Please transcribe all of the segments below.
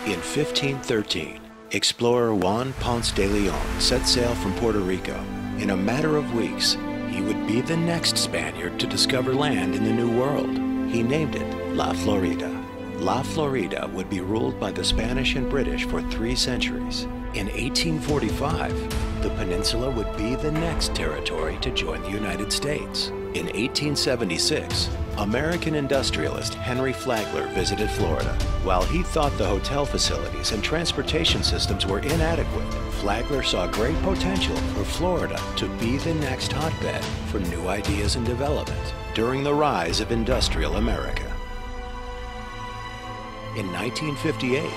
In 1513, explorer Juan Ponce de Leon set sail from Puerto Rico. In a matter of weeks, he would be the next Spaniard to discover land in the New World. He named it La Florida. La Florida would be ruled by the Spanish and British for 3 centuries. In 1845, the peninsula would be the next territory to join the United States. In 1876, American industrialist Henry Flagler visited Florida. While he thought the hotel facilities and transportation systems were inadequate, Flagler saw great potential for Florida to be the next hotbed for new ideas and development during the rise of industrial America. In 1958,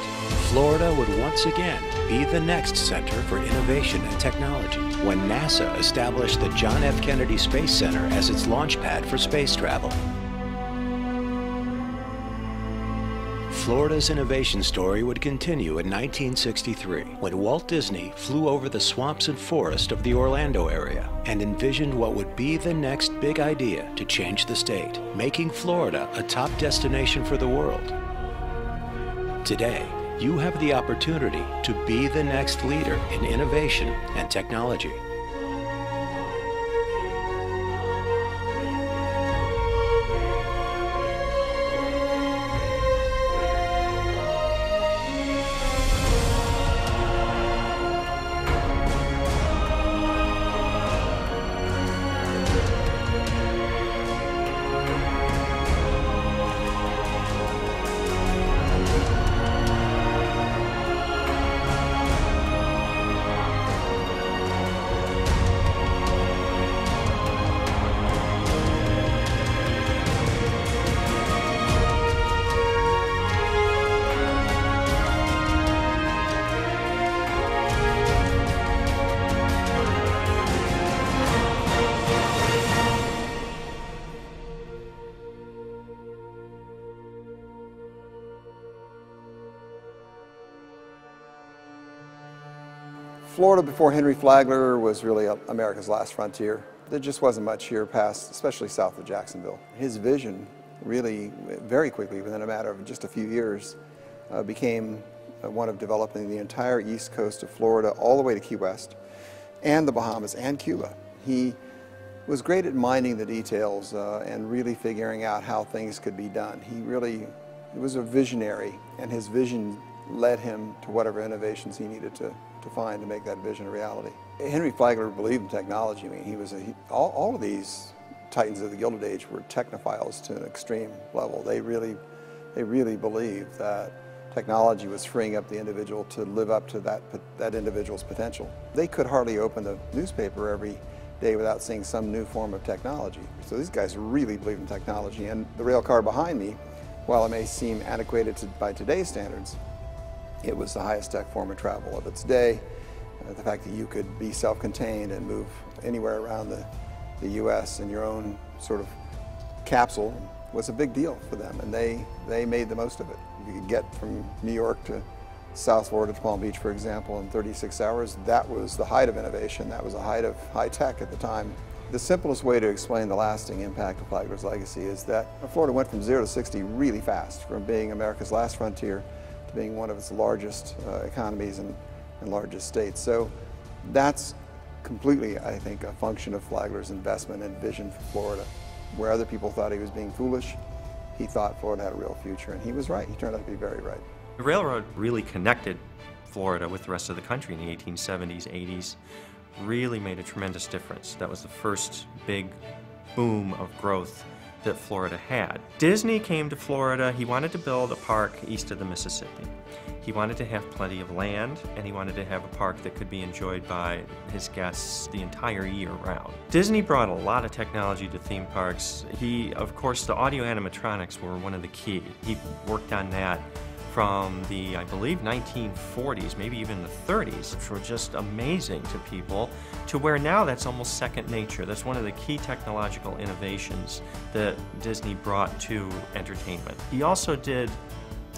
Florida would once again be the next center for innovation and technology when NASA established the John F. Kennedy Space Center as its launch pad for space travel. Florida's innovation story would continue in 1963 when Walt Disney flew over the swamps and forest of the Orlando area and envisioned what would be the next big idea to change the state, making Florida a top destination for the world. Today, you have the opportunity to be the next leader in innovation and technology. Florida before Henry Flagler was really America's last frontier. There just wasn't much here past, especially south of Jacksonville. His vision really, very quickly, within a matter of just a few years, became one of developing the entire east coast of Florida all the way to Key West and the Bahamas and Cuba. He was great at minding the details and really figuring out how things could be done. He was a visionary, and his vision led him to whatever innovations he needed to find to make that vision a reality. Henry Flagler believed in technology. I mean, all of these titans of the Gilded Age were technophiles to an extreme level. They really believed that technology was freeing up the individual to live up to that individual's potential. They could hardly open the newspaper every day without seeing some new form of technology. So these guys really believed in technology. And the rail car behind me, while it may seem antiquated by today's standards, it was the highest tech form of travel of its day. The fact that you could be self-contained and move anywhere around the U.S. in your own sort of capsule was a big deal for them, and they made the most of it. You could get from New York to South Florida to Palm Beach, for example, in 36 hours. That was the height of innovation. That was the height of high tech at the time. The simplest way to explain the lasting impact of Flagler's legacy is that Florida went from 0 to 60 really fast, from being America's last frontier being one of its largest economies and largest states. So that's completely, I think, a function of Flagler's investment and vision for Florida. Where other people thought he was being foolish, he thought Florida had a real future, and he was right. He turned out to be very right. The railroad really connected Florida with the rest of the country in the 1870s, 80s, really made a tremendous difference. That was the first big boom of growth that Florida had. Disney came to Florida. He wanted to build a park east of the Mississippi. He wanted to have plenty of land, and he wanted to have a park that could be enjoyed by his guests the entire year round. Disney brought a lot of technology to theme parks. Of course, the audio animatronics were one of the key. He worked on that from the, I believe, 1940s, maybe even the 30s, which were just amazing to people, to where now that's almost second nature. That's one of the key technological innovations that Disney brought to entertainment. He also did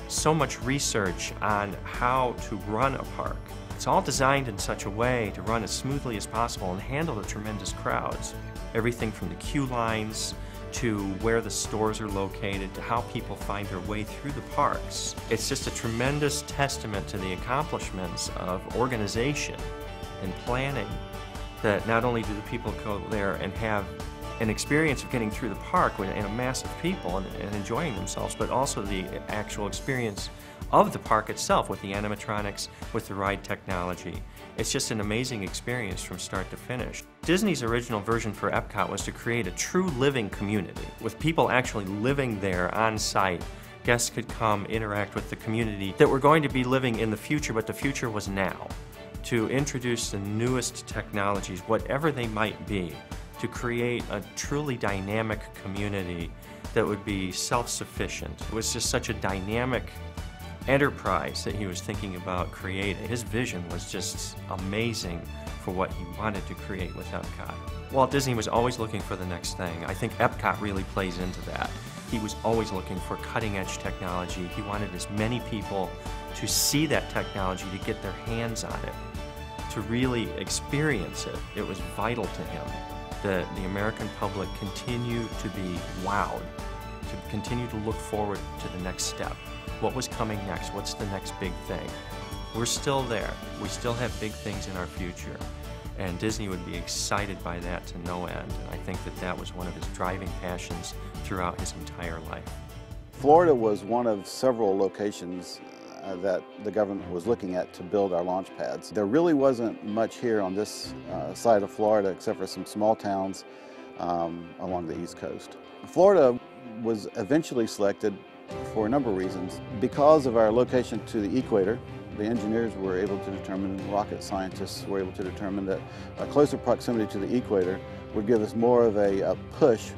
so much research on how to run a park. It's all designed in such a way to run as smoothly as possible and handle the tremendous crowds. Everything from the queue lines to where the stores are located, to how people find their way through the parks. It's just a tremendous testament to the accomplishments of organization and planning, that not only do the people go there and have an experience of getting through the park with a mass of people and enjoying themselves, but also the actual experience of the park itself with the animatronics, with the ride technology. It's just an amazing experience from start to finish. Disney's original version for Epcot was to create a true living community, with people actually living there on site. Guests could come interact with the community that were going to be living in the future, but the future was now. To introduce the newest technologies, whatever they might be, to create a truly dynamic community that would be self-sufficient. It was just such a dynamic enterprise that he was thinking about creating. His vision was just amazing for what he wanted to create with Epcot. Walt Disney was always looking for the next thing. I think Epcot really plays into that. He was always looking for cutting-edge technology. He wanted as many people to see that technology, to get their hands on it, to really experience it. It was vital to him that the American public continue to be wowed, to continue to look forward to the next step. What was coming next? What's the next big thing? We're still there. We still have big things in our future. And Disney would be excited by that to no end. And I think that that was one of his driving passions throughout his entire life. Florida was one of several locations that the government was looking at to build our launch pads. There really wasn't much here on this side of Florida except for some small towns along the East Coast. Florida was eventually selected for a number of reasons. Because of our location to the equator, the engineers were able to determine, rocket scientists were able to determine that a closer proximity to the equator would give us more of a push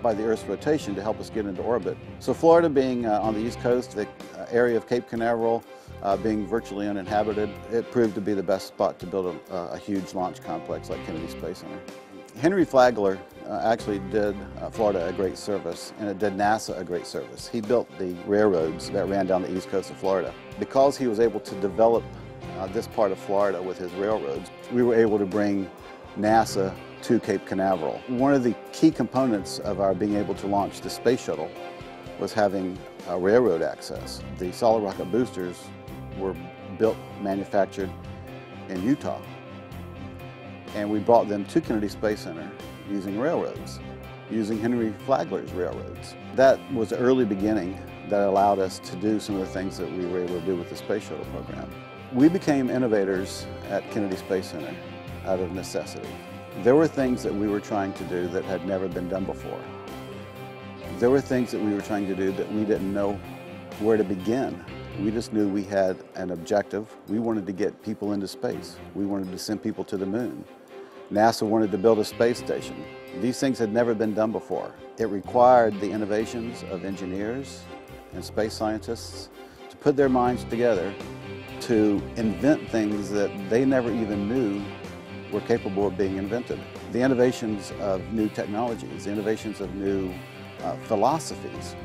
by the Earth's rotation to help us get into orbit. So Florida being on the East Coast, the area of Cape Canaveral being virtually uninhabited, it proved to be the best spot to build a huge launch complex like Kennedy Space Center. Henry Flagler actually did Florida a great service, and it did NASA a great service. He built the railroads that ran down the east coast of Florida. Because he was able to develop this part of Florida with his railroads, we were able to bring NASA to Cape Canaveral. One of the key components of our being able to launch the space shuttle was having railroad access. The solid rocket boosters were built, manufactured in Utah, and we brought them to Kennedy Space Center using railroads, using Henry Flagler's railroads. That was the early beginning that allowed us to do some of the things that we were able to do with the space shuttle program. We became innovators at Kennedy Space Center out of necessity. There were things that we were trying to do that had never been done before. There were things that we were trying to do that we didn't know where to begin. We just knew we had an objective. We wanted to get people into space. We wanted to send people to the moon. NASA wanted to build a space station. These things had never been done before. It required the innovations of engineers and space scientists to put their minds together to invent things that they never even knew were capable of being invented. The innovations of new technologies, the innovations of new philosophies,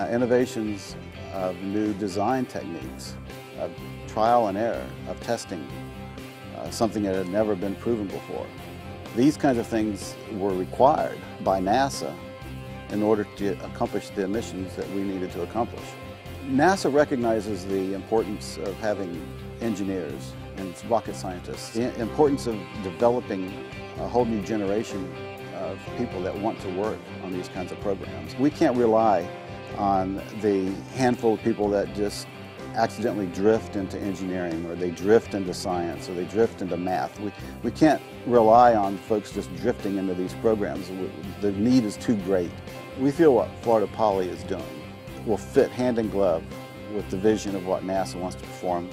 innovations of new design techniques, of trial and error, of testing, something that had never been proven before. These kinds of things were required by NASA in order to accomplish the missions that we needed to accomplish. NASA recognizes the importance of having engineers and rocket scientists, the importance of developing a whole new generation of people that want to work on these kinds of programs. We can't rely on the handful of people that just accidentally drift into engineering, or they drift into science, or they drift into math. We can't rely on folks just drifting into these programs. The need is too great. We feel what Florida Poly is doing will fit hand in glove with the vision of what NASA wants to perform.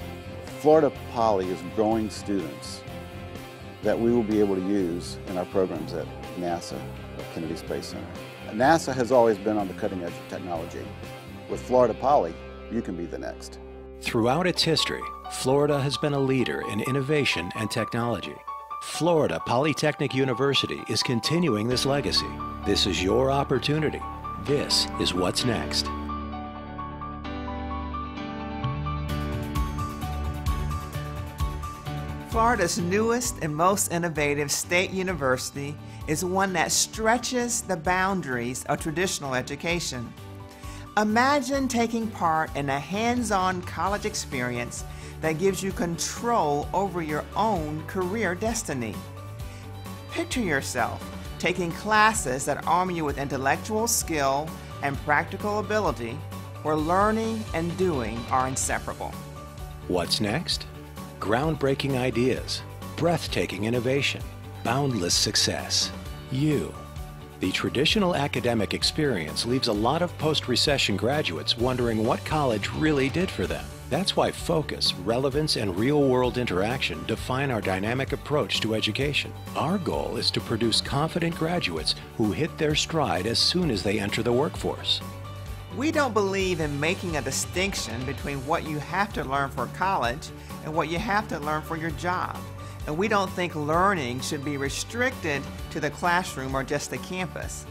Florida Poly is growing students that we will be able to use in our programs at NASA, at Kennedy Space Center. NASA has always been on the cutting edge of technology. With Florida Poly, you can be the next. Throughout its history, Florida has been a leader in innovation and technology. Florida Polytechnic University is continuing this legacy. This is your opportunity. This is what's next. Florida's newest and most innovative state university is one that stretches the boundaries of traditional education. Imagine taking part in a hands-on college experience that gives you control over your own career destiny. Picture yourself taking classes that arm you with intellectual skill and practical ability, where learning and doing are inseparable. What's next? Groundbreaking ideas, breathtaking innovation, boundless success. You. The traditional academic experience leaves a lot of post-recession graduates wondering what college really did for them. That's why focus, relevance, and real-world interaction define our dynamic approach to education. Our goal is to produce confident graduates who hit their stride as soon as they enter the workforce. We don't believe in making a distinction between what you have to learn for college and what you have to learn for your job. And we don't think learning should be restricted to the classroom or just the campus.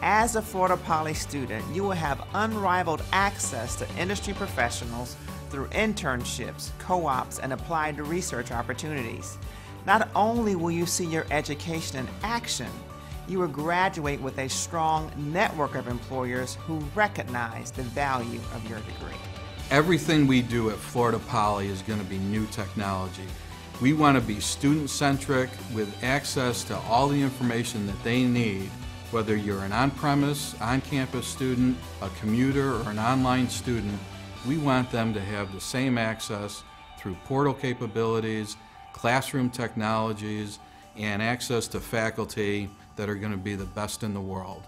As a Florida Poly student, you will have unrivaled access to industry professionals through internships, co-ops, and applied research opportunities. Not only will you see your education in action, you will graduate with a strong network of employers who recognize the value of your degree. Everything we do at Florida Poly is going to be new technology. We want to be student-centric with access to all the information that they need, whether you're an on-premise, on-campus student, a commuter, or an online student. We want them to have the same access through portal capabilities, classroom technologies, and access to faculty that are going to be the best in the world.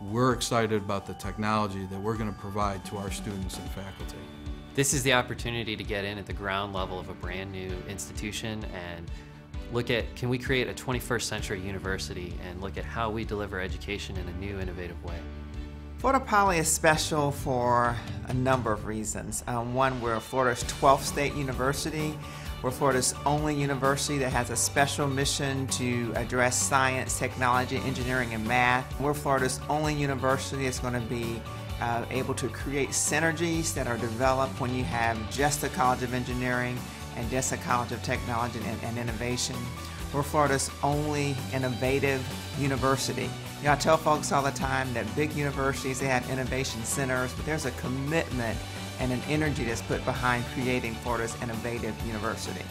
We're excited about the technology that we're going to provide to our students and faculty. This is the opportunity to get in at the ground level of a brand new institution and look at, can we create a 21st century university and look at how we deliver education in a new, innovative way. Florida Poly is special for a number of reasons. One, we're Florida's 12th state university. We're Florida's only university that has a special mission to address science, technology, engineering, and math. We're Florida's only university that's going to be able to create synergies that are developed when you have just a College of Engineering and just a College of Technology and Innovation. We're Florida's only innovative university. You know, I tell folks all the time that big universities, they have innovation centers, but there's a commitment and an energy that's put behind creating Florida's innovative university.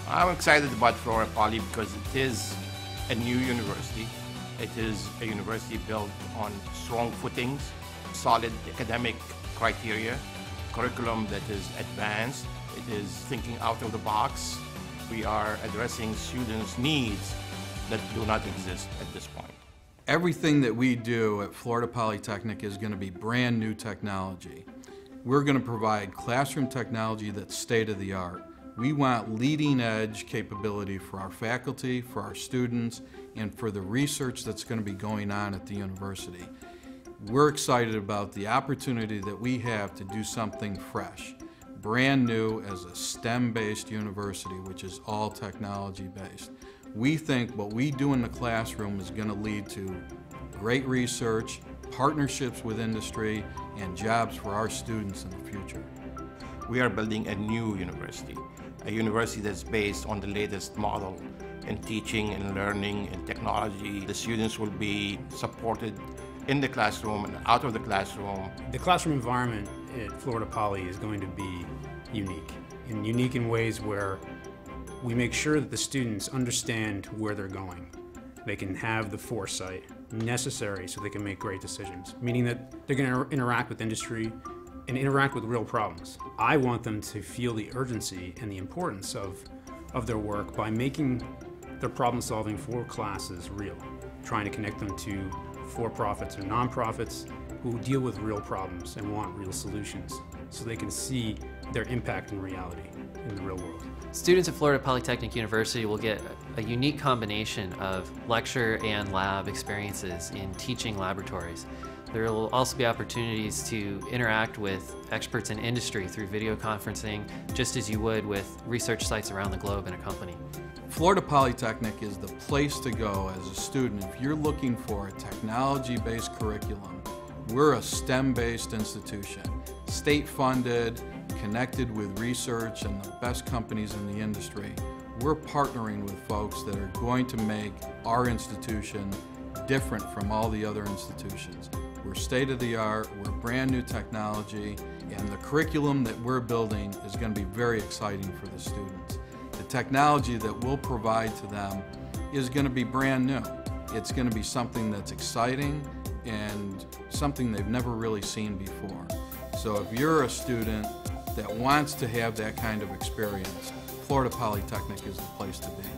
I'm excited about Florida Poly because it is a new university. It is a university built on strong footings, solid academic criteria, curriculum that is advanced. It is thinking out of the box. We are addressing students' needs that do not exist at this point. Everything that we do at Florida Polytechnic is going to be brand new technology. We're going to provide classroom technology that's state-of-the-art. We want leading-edge capability for our faculty, for our students, and for the research that's going to be going on at the university. We're excited about the opportunity that we have to do something fresh, brand new as a STEM-based university, which is all technology-based. We think what we do in the classroom is going to lead to great research, partnerships with industry, and jobs for our students in the future. We are building a new university, a university that's based on the latest model in teaching and learning and technology. The students will be supported in the classroom and out of the classroom. The classroom environment at Florida Poly is going to be unique in ways where we make sure that the students understand where they're going. They can have the foresight necessary so they can make great decisions, meaning that they're going to interact with industry and interact with real problems. I want them to feel the urgency and the importance of their work by making their problem solving for classes real, trying to connect them to for-profits or non-profits who deal with real problems and want real solutions so they can see their impact in reality in the real world. Students at Florida Polytechnic University will get a unique combination of lecture and lab experiences in teaching laboratories. There will also be opportunities to interact with experts in industry through video conferencing, just as you would with research sites around the globe in a company. Florida Polytechnic is the place to go as a student if you're looking for a technology-based curriculum. We're a STEM-based institution, state-funded, connected with research and the best companies in the industry. we're partnering with folks that are going to make our institution different from all the other institutions. We're state-of-the-art, we're brand new technology, and the curriculum that we're building is going to be very exciting for the students. The technology that we'll provide to them is going to be brand new. It's going to be something that's exciting and something they've never really seen before. So if you're a student that wants to have that kind of experience, Florida Polytechnic is the place to be.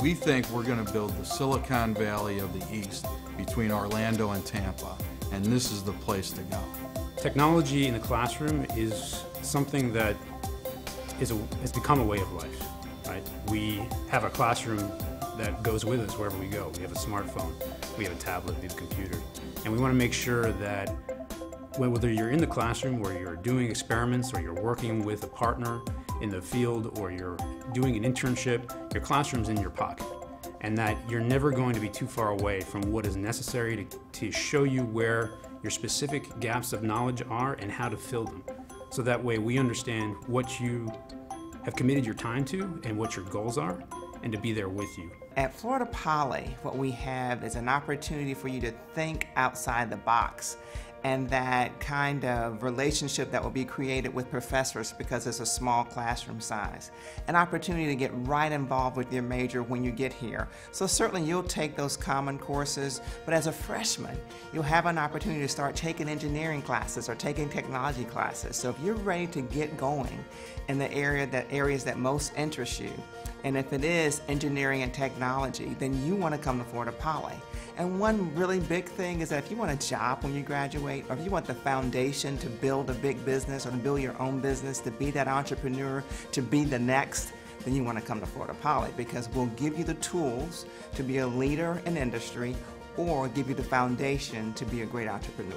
We think we're going to build the Silicon Valley of the East between Orlando and Tampa, and this is the place to go. Technology in the classroom is something that has become a way of life, right? We have a classroom that goes with us wherever we go. We have a smartphone, we have a tablet, we have a computer, and we want to make sure that whether you're in the classroom or you're doing experiments or you're working with a partner in the field or you're doing an internship, your classroom's in your pocket, and that you're never going to be too far away from what is necessary to show you where your specific gaps of knowledge are and how to fill them. So that way we understand what you have committed your time to and what your goals are, and to be there with you. At Florida Poly, what we have is an opportunity for you to think outside the box, and that kind of relationship that will be created with professors because it's a small classroom size. An opportunity to get right involved with your major when you get here. So certainly you'll take those common courses, but as a freshman, you'll have an opportunity to start taking engineering classes or taking technology classes. So if you're ready to get going in the areas that most interest you, and if it is engineering and technology, then you want to come to Florida Poly. And one really big thing is that if you want a job when you graduate, or if you want the foundation to build a big business or to build your own business, to be that entrepreneur, to be the next, then you want to come to Florida Poly, because we'll give you the tools to be a leader in industry or give you the foundation to be a great entrepreneur.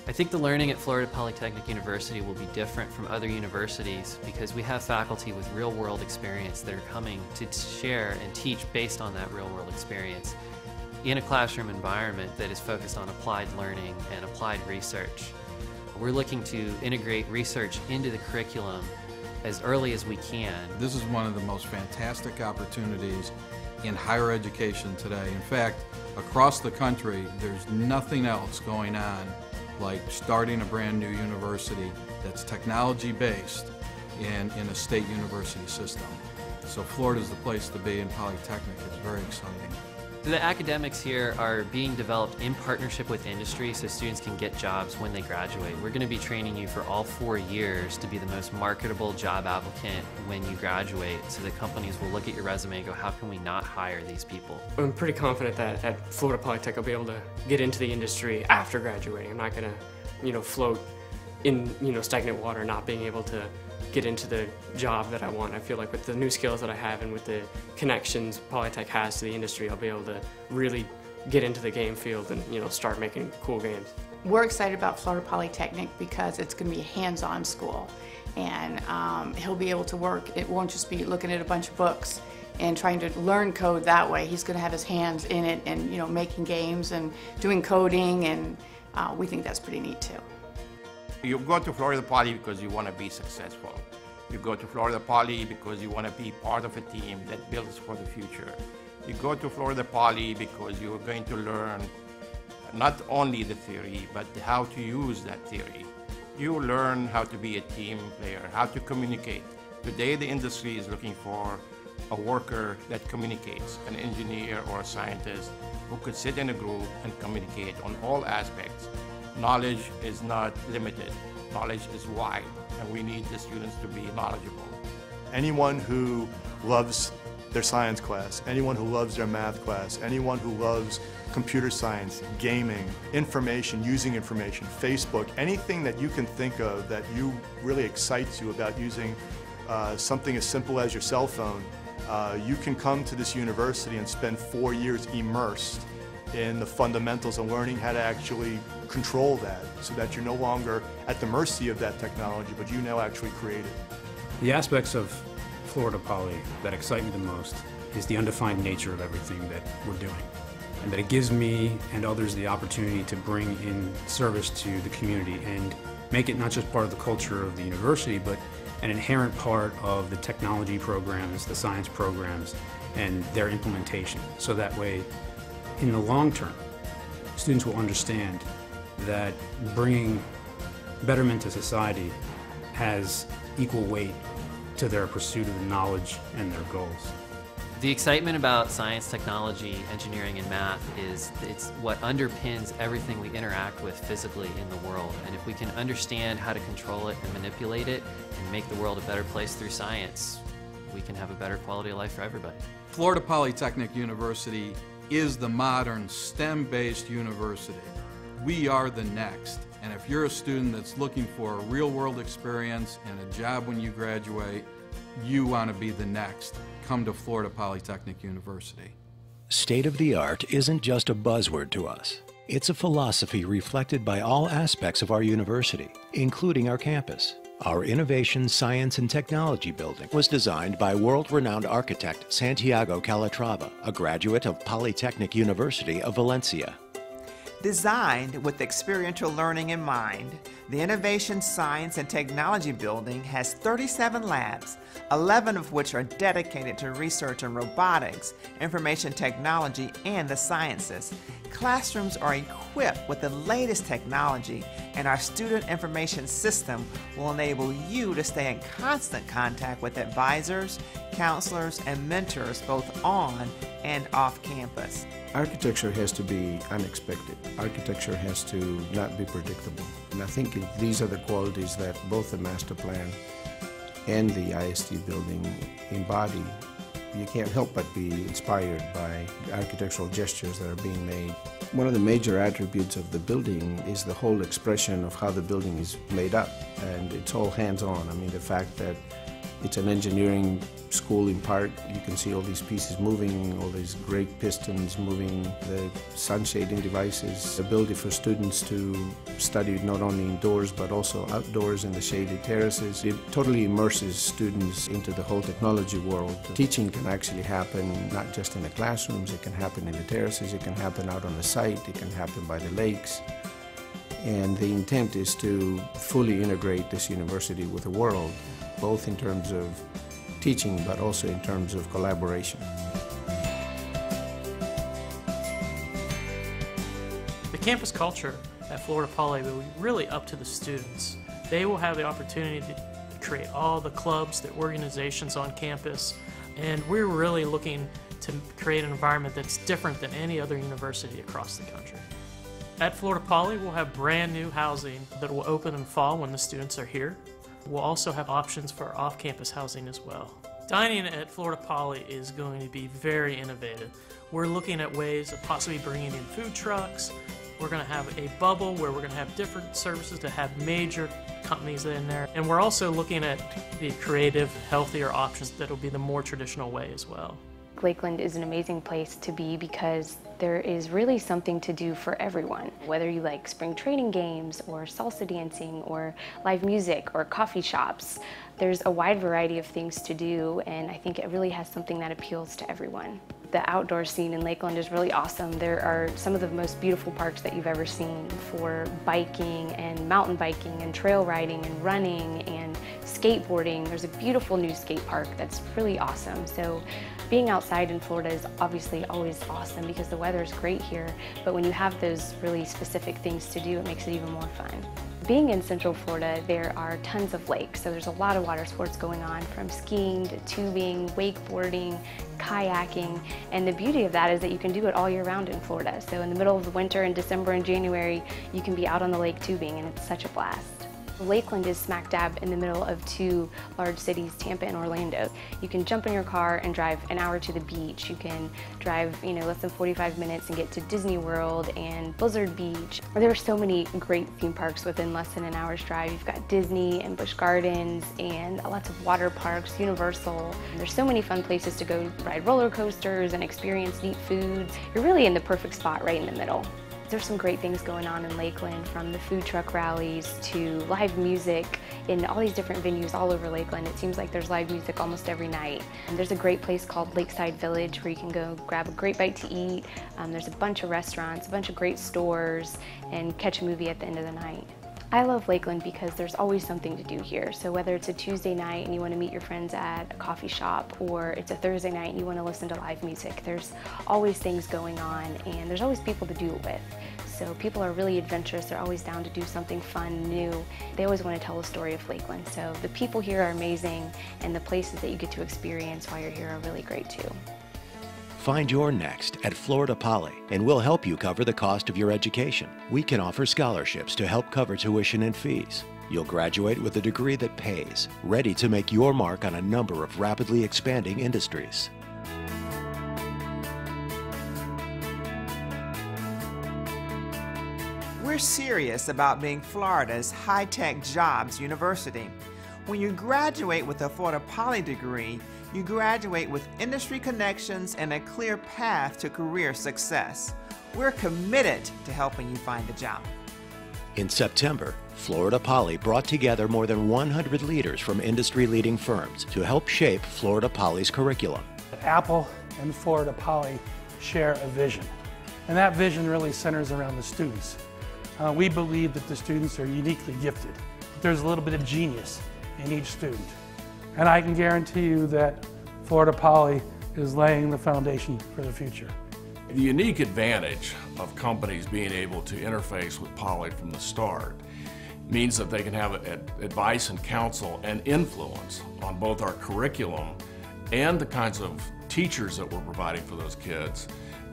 I think the learning at Florida Polytechnic University will be different from other universities because we have faculty with real-world experience that are coming to share and teach based on that real-world experience in a classroom environment that is focused on applied learning and applied research. We're looking to integrate research into the curriculum as early as we can. This is one of the most fantastic opportunities in higher education today. In fact, across the country, there's nothing else going on like starting a brand new university that's technology-based in a state university system. So Florida's the place to be, and Polytechnic is very exciting. The academics here are being developed in partnership with industry so students can get jobs when they graduate. We're going to be training you for all 4 years to be the most marketable job applicant when you graduate, so that companies will look at your resume and go, how can we not hire these people? I'm pretty confident that at Florida Polytech I'll be able to get into the industry after graduating. I'm not going to, float in, stagnant water, not being able to get into the job that I want. I feel like with the new skills that I have and with the connections Polytech has to the industry, I'll be able to really get into the game field and start making cool games. We're excited about Florida Polytechnic because it's going to be a hands-on school, and he'll be able to work. It won't just be looking at a bunch of books and trying to learn code that way. He's going to have his hands in it and making games and doing coding, and we think that's pretty neat too. You go to Florida Poly because you want to be successful. You go to Florida Poly because you want to be part of a team that builds for the future. You go to Florida Poly because you're going to learn not only the theory, but how to use that theory. You learn how to be a team player, how to communicate. Today the industry is looking for a worker that communicates, an engineer or a scientist who could sit in a group and communicate on all aspects. Knowledge is not limited. Knowledge is wide, and we need the students to be knowledgeable. Anyone who loves their science class, anyone who loves their math class, anyone who loves computer science, gaming, information, using information, Facebook, anything that you can think of that really excites you about using something as simple as your cell phone, you can come to this university and spend 4 years immersed in the fundamentals and learning how to actually control that, so that you're no longer at the mercy of that technology, but you now actually create it. The aspects of Florida Poly that excite me the most is the undefined nature of everything that we're doing, and that it gives me and others the opportunity to bring in service to the community and make it not just part of the culture of the university, but an inherent part of the technology programs, the science programs, and their implementation. So that way, in the long term, students will understand that bringing betterment to society has equal weight to their pursuit of the knowledge and their goals. The excitement about science, technology, engineering, and math it's what underpins everything we interact with physically in the world. And if we can understand how to control it and manipulate it and make the world a better place through science, we can have a better quality of life for everybody. Florida Polytechnic University is the modern STEM-based university. We are the next. And if you're a student that's looking for a real-world experience and a job when you graduate, you want to be the next. Come to Florida Polytechnic University. State-of-the-art isn't just a buzzword to us. It's a philosophy reflected by all aspects of our university, including our campus. Our Innovation, Science, and Technology building was designed by world-renowned architect Santiago Calatrava, a graduate of Polytechnic University of Valencia. Designed with experiential learning in mind, the Innovation, Science, and Technology building has 37 labs, 11 of which are dedicated to research in robotics, information technology, and the sciences. Classrooms are equipped with the latest technology, and our student information system will enable you to stay in constant contact with advisors, counselors, and mentors both on and off campus. Architecture has to be unexpected. Architecture has to not be predictable. And I think these are the qualities that both the master plan and the ISD building embody. You can't help but be inspired by the architectural gestures that are being made. One of the major attributes of the building is the whole expression of how the building is made up, and it's all hands-on. I mean, the fact that it's an engineering school in part. You can see all these pieces moving, all these great pistons moving, the sun shading devices, the ability for students to study not only indoors but also outdoors in the shaded terraces. It totally immerses students into the whole technology world. Teaching can actually happen not just in the classrooms, it can happen in the terraces, it can happen out on the site, it can happen by the lakes. And the intent is to fully integrate this university with the world, both in terms of teaching, but also in terms of collaboration. The campus culture at Florida Poly will be really up to the students. They will have the opportunity to create all the clubs, the organizations on campus, and we're really looking to create an environment that's different than any other university across the country. At Florida Poly, we'll have brand new housing that will open in fall when the students are here. We'll also have options for off-campus housing as well. Dining at Florida Poly is going to be very innovative. We're looking at ways of possibly bringing in food trucks. We're going to have a bubble where we're going to have different services to have major companies in there. And we're also looking at the creative, healthier options that will be the more traditional way as well. Lakeland is an amazing place to be because there is really something to do for everyone. Whether you like spring training games or salsa dancing or live music or coffee shops, there's a wide variety of things to do, and I think it really has something that appeals to everyone. The outdoor scene in Lakeland is really awesome. There are some of the most beautiful parks that you've ever seen for biking and mountain biking and trail riding and running and skateboarding. There's a beautiful new skate park that's really awesome. So being outside in Florida is obviously always awesome because the weather is great here, but when you have those really specific things to do, it makes it even more fun. Being in Central Florida, there are tons of lakes, so there's a lot of water sports going on, from skiing to tubing, wakeboarding, kayaking, and the beauty of that is that you can do it all year round in Florida. So in the middle of the winter in December and January, you can be out on the lake tubing, and it's such a blast. Lakeland is smack dab in the middle of two large cities, Tampa and Orlando. You can jump in your car and drive an hour to the beach. You can drive, less than 45 minutes and get to Disney World and Blizzard Beach. There are so many great theme parks within less than an hour's drive. You've got Disney and Busch Gardens and lots of water parks, Universal. There's so many fun places to go ride roller coasters and experience neat foods. You're really in the perfect spot right in the middle. There's some great things going on in Lakeland, from the food truck rallies to live music in all these different venues all over Lakeland. It seems like there's live music almost every night. And there's a great place called Lakeside Village where you can go grab a great bite to eat. There's a bunch of restaurants, a bunch of great stores, and catch a movie at the end of the night. I love Lakeland because there's always something to do here. So whether it's a Tuesday night and you want to meet your friends at a coffee shop, or it's a Thursday night and you want to listen to live music, there's always things going on and there's always people to do it with. So people are really adventurous. They're always down to do something fun, new. They always want to tell the story of Lakeland. So the people here are amazing, and the places that you get to experience while you're here are really great too. Find your next at Florida Poly, and we'll help you cover the cost of your education. We can offer scholarships to help cover tuition and fees. You'll graduate with a degree that pays, ready to make your mark on a number of rapidly expanding industries. We're serious about being Florida's high-tech jobs university. When you graduate with a Florida Poly degree, you graduate with industry connections and a clear path to career success. We're committed to helping you find a job. In September, Florida Poly brought together more than 100 leaders from industry-leading firms to help shape Florida Poly's curriculum. Apple and Florida Poly share a vision, and that vision really centers around the students. We believe that the students are uniquely gifted. There's a little bit of genius in each student. And I can guarantee you that Florida Poly is laying the foundation for the future. The unique advantage of companies being able to interface with Poly from the start means that they can have advice and counsel and influence on both our curriculum and the kinds of teachers that we're providing for those kids,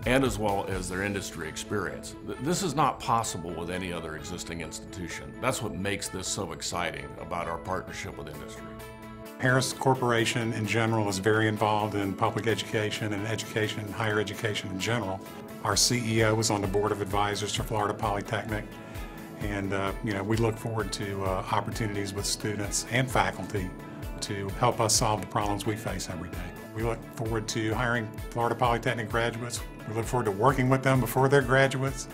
and as well as their industry experience. This is not possible with any other existing institution. That's what makes this so exciting about our partnership with industry. Harris Corporation in general is very involved in public education and education, higher education in general. Our CEO is on the board of advisors for Florida Polytechnic, and we look forward to opportunities with students and faculty to help us solve the problems we face every day. We look forward to hiring Florida Polytechnic graduates. We look forward to working with them before they're graduates.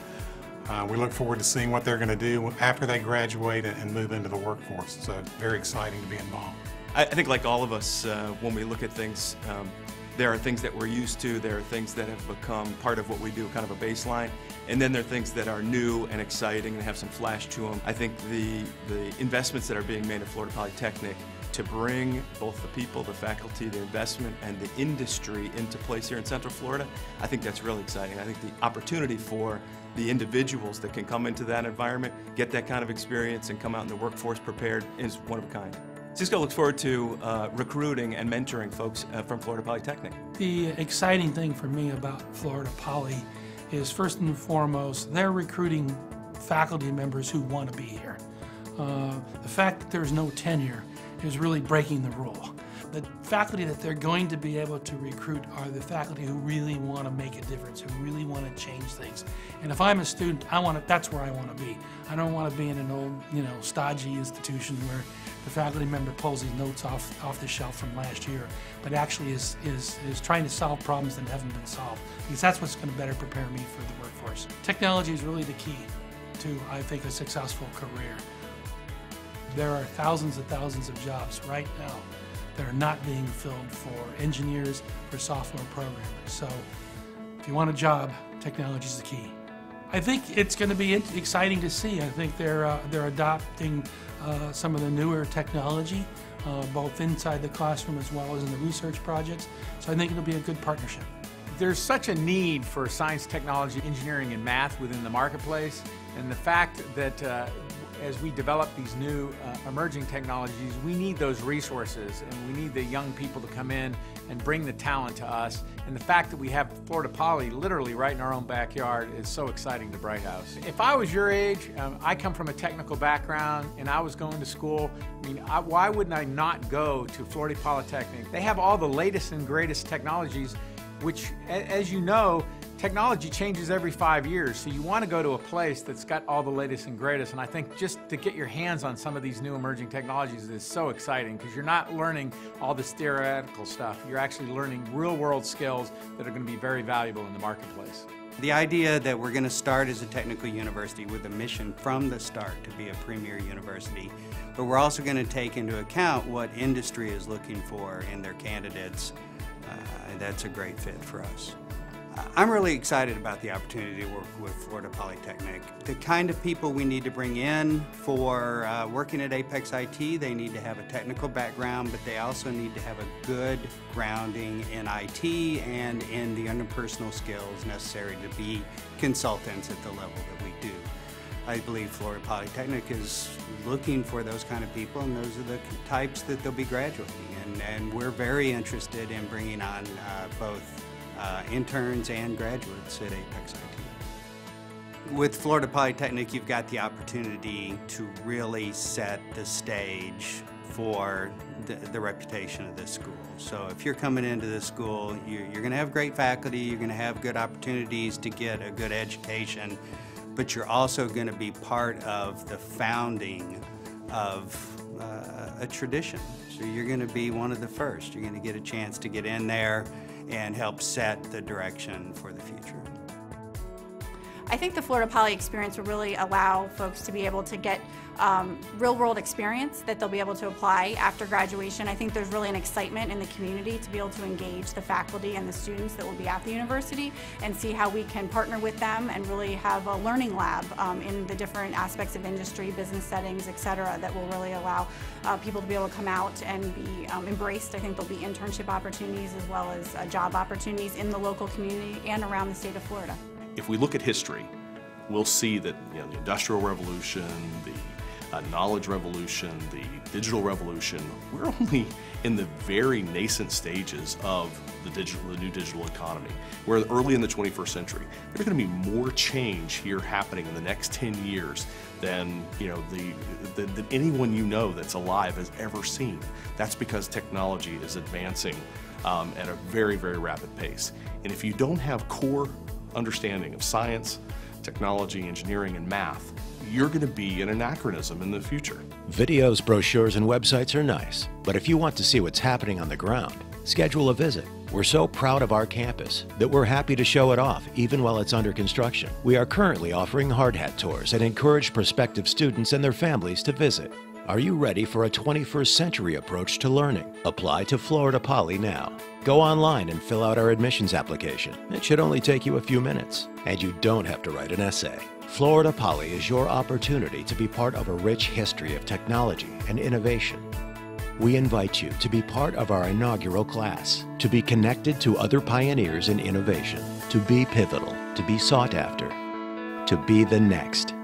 We look forward to seeing what they're going to do after they graduate and move into the workforce. So very exciting to be involved. I think like all of us, when we look at things, there are things that we're used to, there are things that have become part of what we do, kind of a baseline, and then there are things that are new and exciting and have some flash to them. I think the investments that are being made at Florida Polytechnic to bring both the people, the faculty, the investment, and the industry into place here in Central Florida, I think that's really exciting. I think the opportunity for the individuals that can come into that environment, get that kind of experience, and come out in the workforce prepared is one of a kind. Cisco looks forward to recruiting and mentoring folks from Florida Polytechnic. The exciting thing for me about Florida Poly is, first and foremost, they're recruiting faculty members who want to be here. The fact that there's no tenure is really breaking the rule. The faculty that they're going to be able to recruit are the faculty who really want to make a difference, who really want to change things. And if I'm a student, that's where I want to be. I don't want to be in an old, stodgy institution where the faculty member pulls his notes off the shelf from last year, but actually is trying to solve problems that haven't been solved, because that's what's going to better prepare me for the workforce. Technology is really the key to, I think, a successful career. There are thousands and thousands of jobs right now that are not being filled for engineers, for software programmers. So if you want a job, technology is the key. I think it's going to be exciting to see. I think they're adopting some of the newer technology, both inside the classroom as well as in the research projects. So I think it'll be a good partnership. There's such a need for science, technology, engineering, and math within the marketplace, and the fact that as we develop these new emerging technologies, we need those resources, and we need the young people to come in and bring the talent to us. And the fact that we have Florida Poly literally right in our own backyard is so exciting to Bright House. If I was your age, I come from a technical background and I was going to school, why wouldn't I not go to Florida Polytechnic? They have all the latest and greatest technologies, which, as you know, technology changes every 5 years, so you want to go to a place that's got all the latest and greatest, and I think just to get your hands on some of these new emerging technologies is so exciting, because you're not learning all this theoretical stuff. You're actually learning real-world skills that are going to be very valuable in the marketplace. The idea that we're going to start as a technical university with a mission from the start to be a premier university, but we're also going to take into account what industry is looking for in their candidates, that's a great fit for us. I'm really excited about the opportunity to work with Florida Polytechnic. The kind of people we need to bring in for working at Apex IT, they need to have a technical background, but they also need to have a good grounding in IT and in the interpersonal skills necessary to be consultants at the level that we do. I believe Florida Polytechnic is looking for those kind of people, and those are the types that they'll be graduating. And we're very interested in bringing on both interns and graduates at Apex IT. With Florida Polytechnic, you've got the opportunity to really set the stage for the reputation of this school. So if you're coming into this school, you're going to have great faculty, you're going to have good opportunities to get a good education, but you're also going to be part of the founding of a tradition. So you're going to be one of the first. You're going to get a chance to get in there and help set the direction for the future. I think the Florida Poly experience will really allow folks to be able to get real-world experience that they'll be able to apply after graduation. I think there's really an excitement in the community to be able to engage the faculty and the students that will be at the university and see how we can partner with them and really have a learning lab in the different aspects of industry, business settings, etc., that will really allow people to be able to come out and be embraced. I think there'll be internship opportunities as well as job opportunities in the local community and around the state of Florida. If we look at history, we'll see that the Industrial Revolution, the knowledge revolution, the digital revolution, we're only in the very nascent stages of the new digital economy. We're early in the 21st century. There's going to be more change here happening in the next 10 years than than anyone that's alive has ever seen. That's because technology is advancing at a very, very rapid pace. And if you don't have core understanding of science, technology, engineering, and math, you're going to be an anachronism in the future. Videos, brochures, and websites are nice, but if you want to see what's happening on the ground, schedule a visit. We're so proud of our campus that we're happy to show it off even while it's under construction. We are currently offering hard hat tours and encourage prospective students and their families to visit. Are you ready for a 21st century approach to learning? Apply to Florida Poly now. Go online and fill out our admissions application. It should only take you a few minutes, and you don't have to write an essay. Florida Poly is your opportunity to be part of a rich history of technology and innovation. We invite you to be part of our inaugural class, to be connected to other pioneers in innovation, to be pivotal, to be sought after, to be the next.